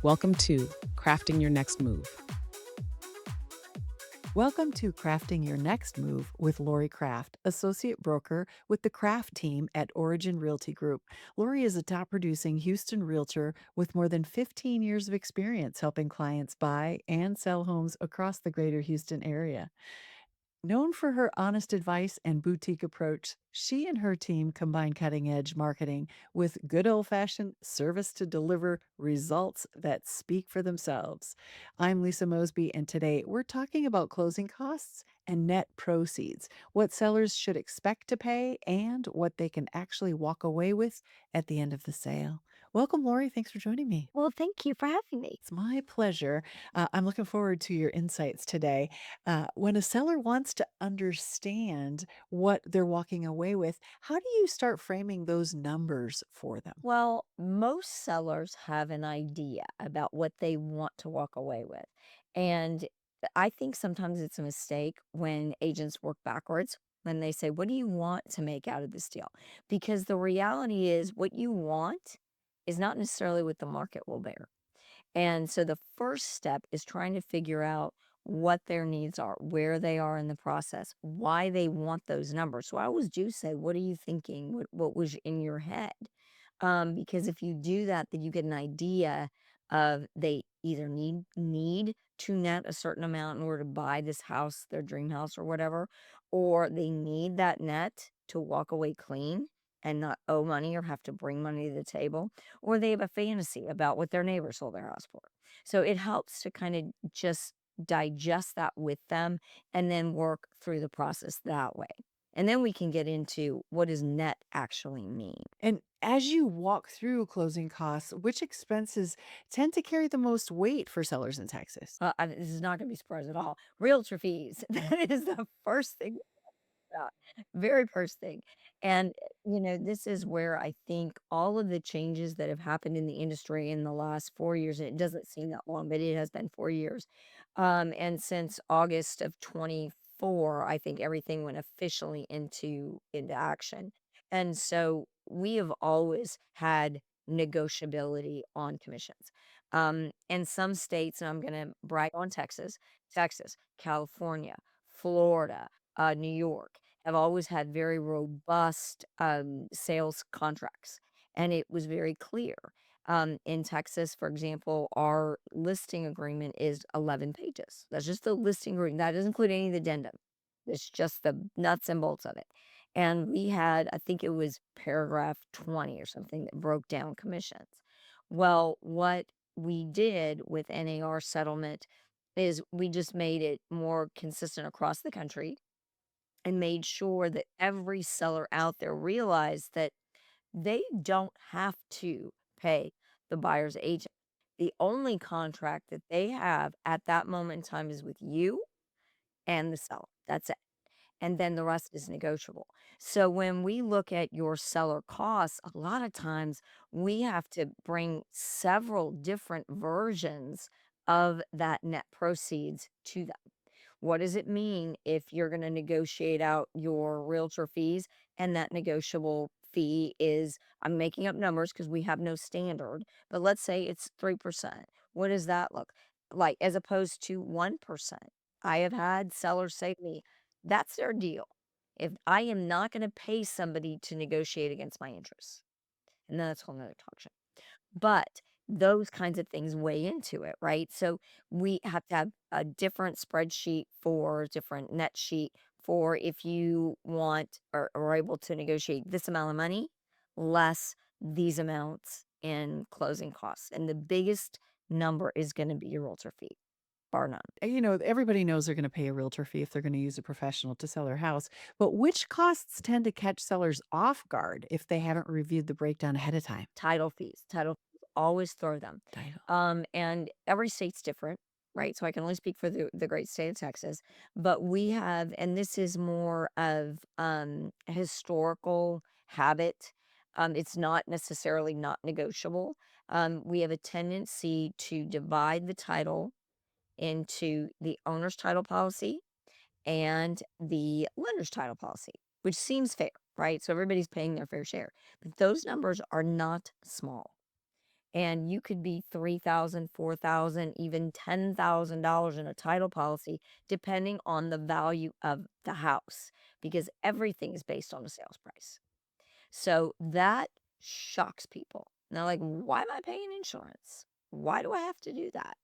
Welcome to Crafting Your Next Move. Welcome to Crafting Your Next Move with Lori Kraft, Associate Broker with the Kraft team at Origin Realty Group. Lori is a top producing Houston realtor with more than 15 years of experience helping clients buy and sell homes across the greater Houston area. Known for her honest advice and boutique approach, she and her team combine cutting edge marketing with good old fashioned service to deliver results that speak for themselves. I'm Lisa Mosbey, and today we're talking about closing costs and net proceeds, what sellers should expect to pay, and what they can actually walk away with at the end of the sale. Welcome, Lori. Thanks for joining me. Well, thank you for having me. It's my pleasure. I'm looking forward to your insights today. When a seller wants to understand what they're walking away with, how do you start framing those numbers for them? Well, most sellers have an idea about what they want to walk away with. And I think sometimes it's a mistake when agents work backwards when they say, "What do you want to make out of this deal?" Because the reality is, what you want is not necessarily what the market will bear. And so the first step is trying to figure out what their needs are, where they are in the process, why they want those numbers. So I always do say, "What are you thinking? What was in your head?" Because if you do that, then you get an idea of they either need to net a certain amount in order to buy this house, their dream house or whatever, or they need that net to walk away clean and not owe money or have to bring money to the table, or they have a fantasy about what their neighbor sold their house for. So it helps to kind of just digest that with them and then work through the process that way. And then we can get into what does net actually mean. And as you walk through closing costs, which expenses tend to carry the most weight for sellers in Texas? This is not gonna be surprise at all. Realtor fees. That is the first thing, uh, very first thing. And, this is where I think all of the changes that have happened in the industry in the last 4 years, and it doesn't seem that long, but it has been 4 years. And since August of '24, I think everything went officially into action. And so we have always had negotiability on commissions. In some states, and I'm gonna brag on Texas, California, Florida, New York have always had very robust sales contracts, and it was very clear. In Texas, for example, our listing agreement is 11 pages. That's just the listing agreement. That doesn't include any of the addendum. It's just the nuts and bolts of it. And we had, I think it was paragraph 20 or something that broke down commissions. Well, what we did with NAR settlement is we just made it more consistent across the country and made sure that every seller out there realized that they don't have to pay the buyer's agent. The only contract that they have at that moment in time is with you and the seller. That's it. And then the rest is negotiable. So when we look at your seller costs, a lot of times we have to bring several different versions of that net proceeds to them. What does it mean if you're going to negotiate out your realtor fees and that negotiable fee is, I'm making up numbers because we have no standard, but let's say it's 3%. What does that look like as opposed to 1%? I have had sellers say to me, that's their deal. If I am not going to pay somebody to negotiate against my interests, and then that's a whole nother talk show. But those kinds of things weigh into it, right? So we have to have a different spreadsheet for different net sheet for if you want or are able to negotiate this amount of money less these amounts in closing costs. And the biggest number is going to be your realtor fee, bar none. Everybody knows they're going to pay a realtor fee if they're going to use a professional to sell their house. But which costs tend to catch sellers off guard if they haven't reviewed the breakdown ahead of time? Title fees, always throw them. Title. And every state's different, right? So I can only speak for the great state of Texas, but we have, and this is more of a historical habit. It's not necessarily not negotiable. We have a tendency to divide the title into the owner's title policy and the lender's title policy, which seems fair, right? So everybody's paying their fair share. But those numbers are not small. And you could be 3,000, 4,000, even $10,000 in a title policy, depending on the value of the house, because everything is based on the sales price. So that shocks people. And they're like, why am I paying insurance? Why do I have to do that?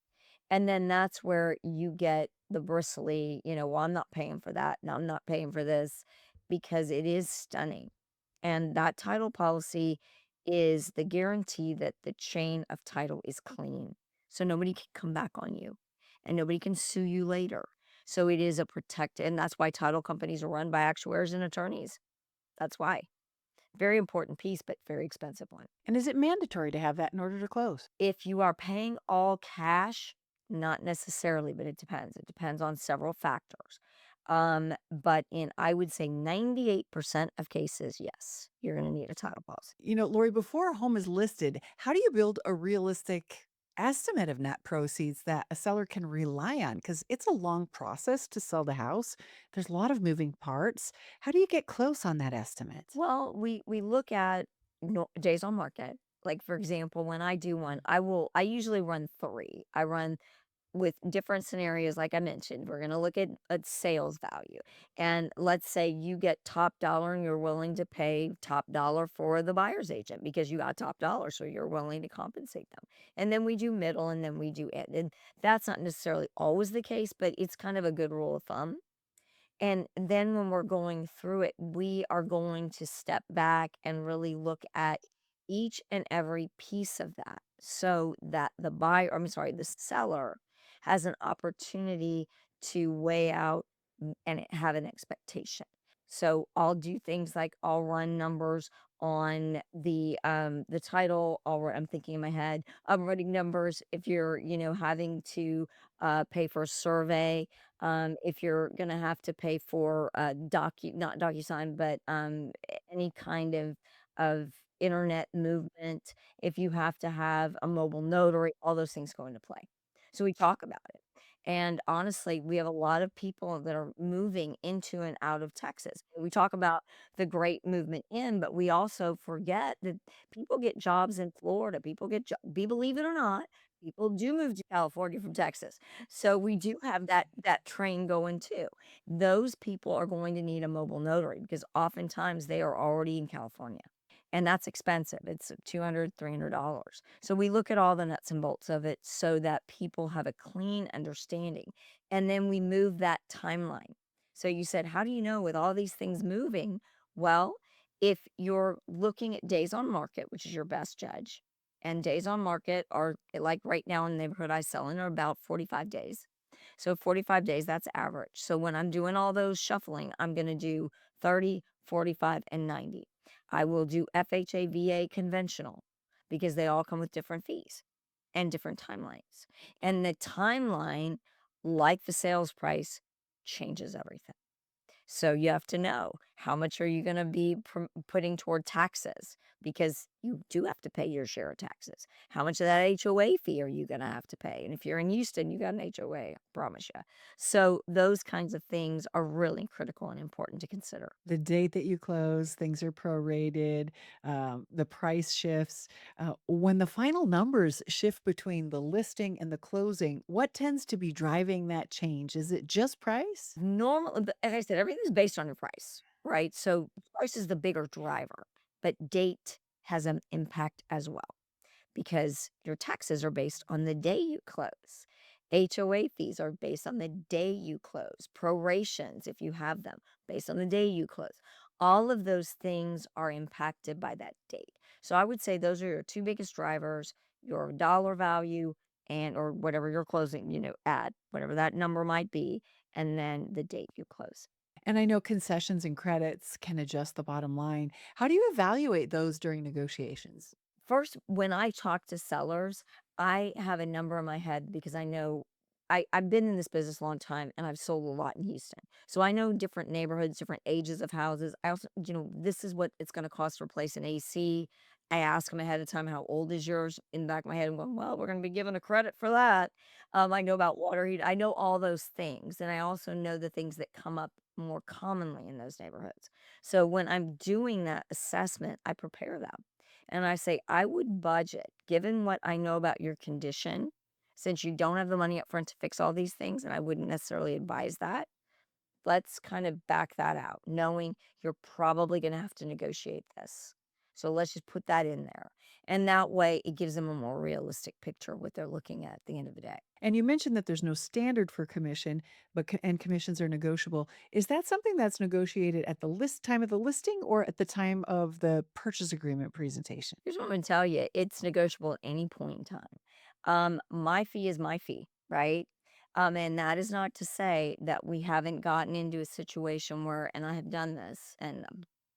And then that's where you get the bristly, well, I'm not paying for that. And I'm not paying for this, because it is stunning. And that title policy is the guarantee that the chain of title is clean. So nobody can come back on you and nobody can sue you later. So it is a protect, and that's why title companies are run by actuaries and attorneys. That's why. Very important piece, but very expensive one. And is it mandatory to have that in order to close? If you are paying all cash, not necessarily, but it depends. It depends on several factors. But in, I would say, 98% of cases, yes, you're going to need a title policy. Lori, before a home is listed, how do you build a realistic estimate of net proceeds that a seller can rely on? Because it's a long process to sell the house. There's a lot of moving parts. How do you get close on that estimate? Well, we look at days on market. Like, for example, when I do one, I usually run three. I run with different scenarios. Like I mentioned, we're going to look at sales value. And let's say you get top dollar and you're willing to pay top dollar for the buyer's agent because you got top dollar. So you're willing to compensate them. And then we do middle, and then we do end. And that's not necessarily always the case, but it's kind of a good rule of thumb. And then when we're going through it, we are going to step back and really look at each and every piece of that, so that the seller has an opportunity to weigh out and have an expectation. So I'll do things like I'll run numbers on the title. I'm thinking in my head, I'm running numbers if you're, having to pay for a survey, if you're gonna have to pay for not DocuSign, but any kind of internet movement, if you have to have a mobile notary, all those things go into play. So we talk about it. And honestly, we have a lot of people that are moving into and out of Texas. We talk about the great movement in, but we also forget that people get jobs in Florida. Believe it or not, people do move to California from Texas. So we do have that train going too. Those people are going to need a mobile notary because oftentimes they are already in California. And that's expensive. It's $200, $300. So we look at all the nuts and bolts of it so that people have a clean understanding. And then we move that timeline. So you said, how do you know with all these things moving? Well, if you're looking at days on market, which is your best judge, and days on market are, like right now in the neighborhood I sell in, are about 45 days. So 45 days, that's average. So when I'm doing all those shuffling, I'm going to do 30, 45, and 90. I will do FHA, VA, conventional, because they all come with different fees and different timelines. And the timeline, like the sales price, changes everything. So you have to know, how much are you going to be putting toward taxes, because you do have to pay your share of taxes. How much of that HOA fee are you going to have to pay? And if you're in Houston, you got an HOA, I promise you. So those kinds of things are really critical and important to consider. The date that you close, things are prorated, the price shifts. When the final numbers shift between the listing and the closing, what tends to be driving that change? Is it just price? Normal, but as I said, everything's based on your price, right? So price is the bigger driver, but date has an impact as well, because your taxes are based on the day you close. HOA fees are based on the day you close. Prorations, if you have them, based on the day you close. All of those things are impacted by that date. So I would say those are your two biggest drivers: your dollar value, and or whatever you're closing, at whatever that number might be, and then the date you close. And I know concessions and credits can adjust the bottom line. How do you evaluate those during negotiations? First, when I talk to sellers, I have a number in my head because I know I've been in this business a long time and I've sold a lot in Houston. So I know different neighborhoods, different ages of houses. I also, this is what it's going to cost to replace an AC. I ask them ahead of time, how old is yours? In the back of my head, I'm going, well, we're going to be given a credit for that. I know about water heat. I know all those things. And I also know the things that come up more commonly in those neighborhoods. So when I'm doing that assessment, I prepare them. And I say, I would budget, given what I know about your condition, since you don't have the money up front to fix all these things, and I wouldn't necessarily advise that. Let's kind of back that out, knowing you're probably going to have to negotiate this. So let's just put that in there. And that way it gives them a more realistic picture of what they're looking at the end of the day. And you mentioned that there's no standard for commission, but and commissions are negotiable. Is that something that's negotiated at the list time of the listing or at the time of the purchase agreement presentation? Here's what I'm going to tell you, it's negotiable at any point in time. My fee is my fee, right? And that is not to say that we haven't gotten into a situation where, and I have done this, and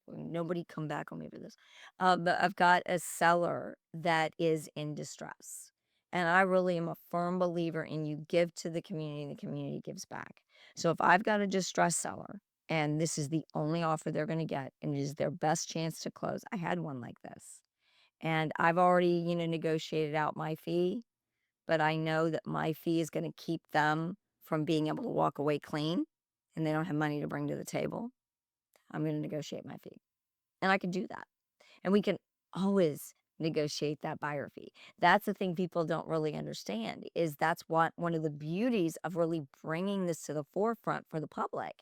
nobody come back on me for this, but I've got a seller that is in distress. And I really am a firm believer in you give to the community and the community gives back. So if I've got a distressed seller and this is the only offer they're going to get and it is their best chance to close, I had one like this. And I've already, negotiated out my fee, but I know that my fee is going to keep them from being able to walk away clean and they don't have money to bring to the table. I'm going to negotiate my fee. And I can do that. And we can always negotiate that buyer fee. That's the thing people don't really understand is that's what one of the beauties of really bringing this to the forefront for the public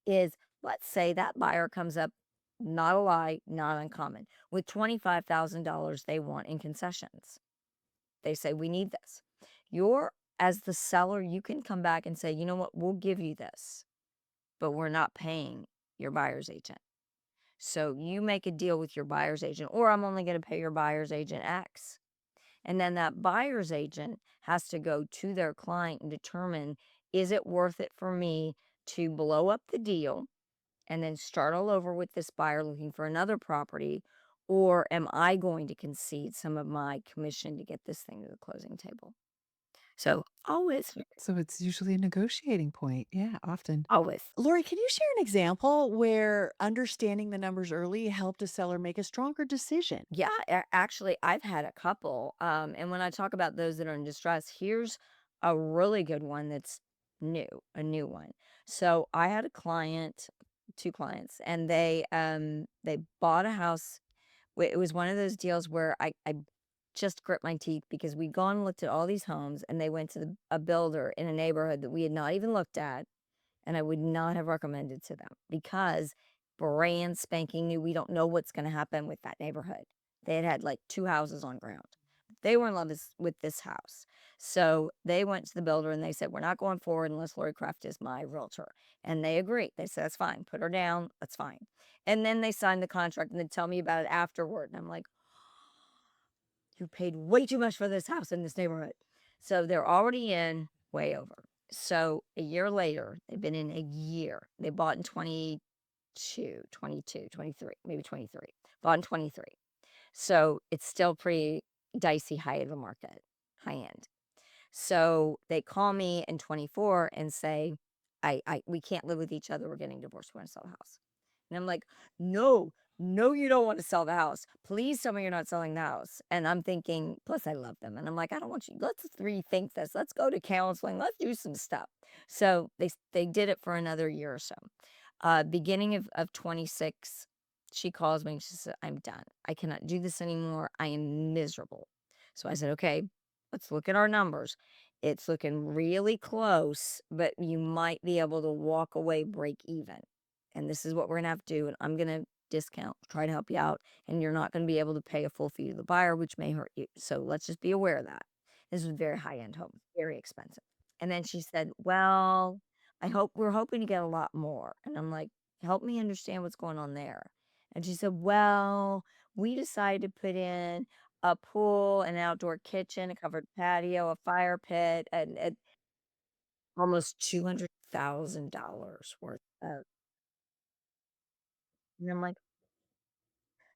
is let's say that buyer comes up, not a lie, not uncommon, with $25,000 they want in concessions. They say, we need this. You're, as the seller, you can come back and say, you know what, we'll give you this, but we're not paying your buyer's agent. So you make a deal with your buyer's agent, or I'm only going to pay your buyer's agent X. And then that buyer's agent has to go to their client and determine, is it worth it for me to blow up the deal and then start all over with this buyer looking for another property? Or am I going to concede some of my commission to get this thing to the closing table? So always, So it's usually a negotiating point. Yeah, often. always. Lori, can you share an example where understanding the numbers early helped a seller make a stronger decision? Yeah, actually, I've had a couple. And when I talk about those that are in distress, here's a really good one that's new, a new one. So I had a client, two clients, and they bought a house. It was one of those deals where I just grit my teeth because we'd gone and looked at all these homes, and they went to a builder in a neighborhood that we had not even looked at and I would not have recommended to them because brand spanking new. We don't know what's going to happen with that neighborhood. They had had like two houses on ground. They were in love with this house. So they went to the builder and they said, we're not going forward unless Lori Kraft is my realtor. And they agreed. They said, that's fine. Put her down. That's fine. And then they signed the contract and they tell me about it afterward. And I'm like, you paid way too much for this house in this neighborhood. So they're already in way over. So a year later, they've been in a year. They bought in 22, 23, maybe 23. Bought in 23. So it's still pretty dicey high of the market, high end. So they call me in 24 and say, we can't live with each other. We're getting divorced. We want to sell the house. And I'm like, no, no, you don't want to sell the house. Please tell me you're not selling the house. And I'm thinking, plus I love them. And I'm like, I don't want you, let's rethink this. Let's go to counseling. Let's do some stuff. So they did it for another year or so. Beginning of 26, she calls me and she said, I'm done. I cannot do this anymore. I am miserable. So I said, okay, let's look at our numbers. It's looking really close, but you might be able to walk away break even. And this is what we're going to have to do. And I'm going to discount, try to help you out. And you're not going to be able to pay a full fee to the buyer, which may hurt you. So let's just be aware of that. This was a very high end home, very expensive. And then she said, well, we're hoping to get a lot more. And I'm like, help me understand what's going on there. And she said, well, we decided to put in a pool, an outdoor kitchen, a covered patio, a fire pit, and almost $200,000 worth of. And I'm like,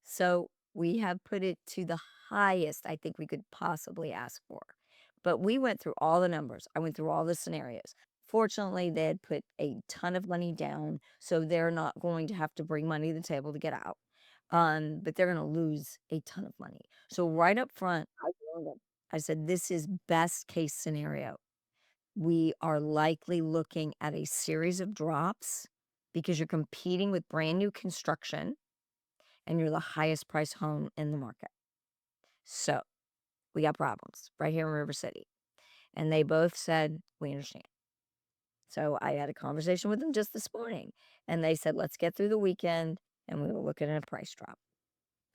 so we have put it to the highest I think we could possibly ask for. But we went through all the numbers. I went through all the scenarios. Fortunately, they had put a ton of money down, so they're not going to have to bring money to the table to get out. But they're going to lose a ton of money. So right up front, I warned them. I said, this is best case scenario. We are likely looking at a series of drops because you're competing with brand new construction and you're the highest price home in the market. So we got problems right here in River City. And they both said, we understand. So I had a conversation with them just this morning, and they said, let's get through the weekend and we will look at a price drop.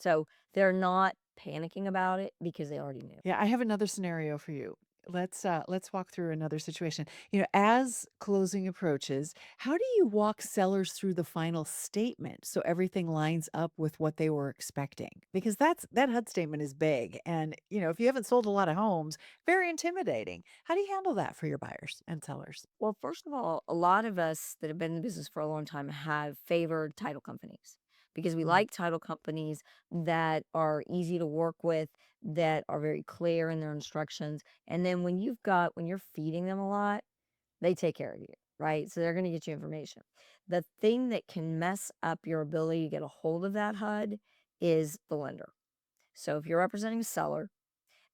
So they're not panicking about it because they already knew. Yeah, I have another scenario for you. Let's walk through another situation. As closing approaches, how do you walk sellers through the final statement so everything lines up with what they were expecting? Because that HUD statement is big, and if you haven't sold a lot of homes, very intimidating. How do you handle that for your buyers and sellers? Well, first of all, a lot of us that have been in the business for a long time have favored title companies because we Mm. like title companies that are easy to work with, that are very clear in their instructions. And then when you're feeding them a lot, they take care of you, right? So they're going to get you information. The thing that can mess up your ability to get a hold of that HUD is the lender. So if you're representing a seller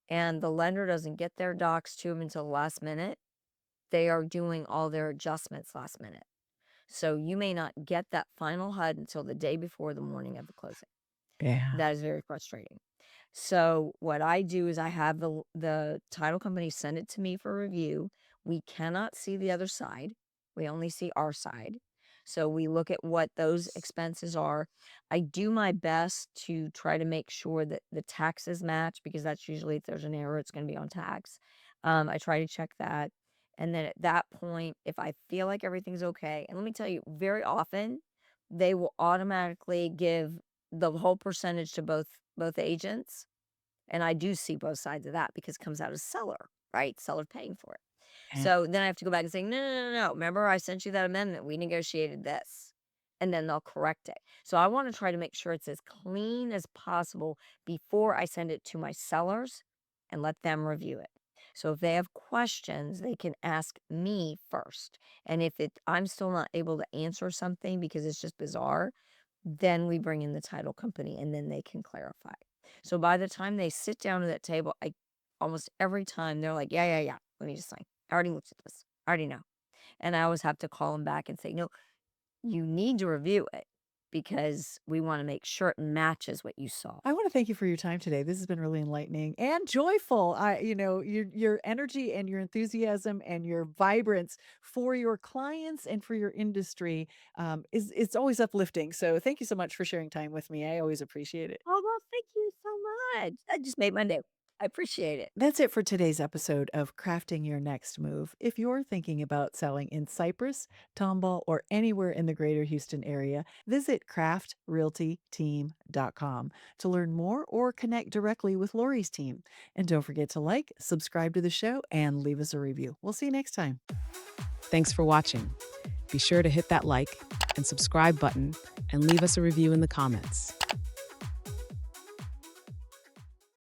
and the lender doesn't get their docs to them until the last minute, they are doing all their adjustments last minute. So you may not get that final HUD until the day before the morning of the closing. Yeah. That is very frustrating. So what I do is I have the title company send it to me for review. We cannot see the other side. We only see our side. So we look at what those expenses are. I do my best to try to make sure that the taxes match because that's usually if there's an error, it's going to be on tax. I try to check that. And then at that point, if I feel like everything's okay, and let me tell you, very often they will automatically give the whole percentage to both agents, and I do see both sides of that because it comes out as seller, right? Seller paying for it. Yeah. So then I have to go back and say, no, no, no, no. Remember, I sent you that amendment. We negotiated this. And then they'll correct it. So I want to try to make sure it's as clean as possible before I send it to my sellers and let them review it. So if they have questions, they can ask me first. And if I'm still not able to answer something because it's just bizarre, then we bring in the title company and then they can clarify. So by the time they sit down at that table, I almost every time they're like, yeah, yeah, yeah. Let me just sign. I already looked at this. I already know. And I always have to call them back and say, no, you need to review it because we want to make sure it matches what you saw. I want to thank you for your time today. This has been really enlightening and joyful. Your energy and your enthusiasm and your vibrance for your clients and for your industry is it's always uplifting. So thank you so much for sharing time with me. I always appreciate it. Oh, well, thank you so much. That just made my day. I appreciate it. That's it for today's episode of Crafting Your Next Move. If you're thinking about selling in Cypress, Tomball, or anywhere in the greater Houston area, visit craftrealtyteam.com to learn more or connect directly with Lori's team. And don't forget to like, subscribe to the show, and leave us a review. We'll see you next time. Thanks for watching. Be sure to hit that like and subscribe button and leave us a review in the comments.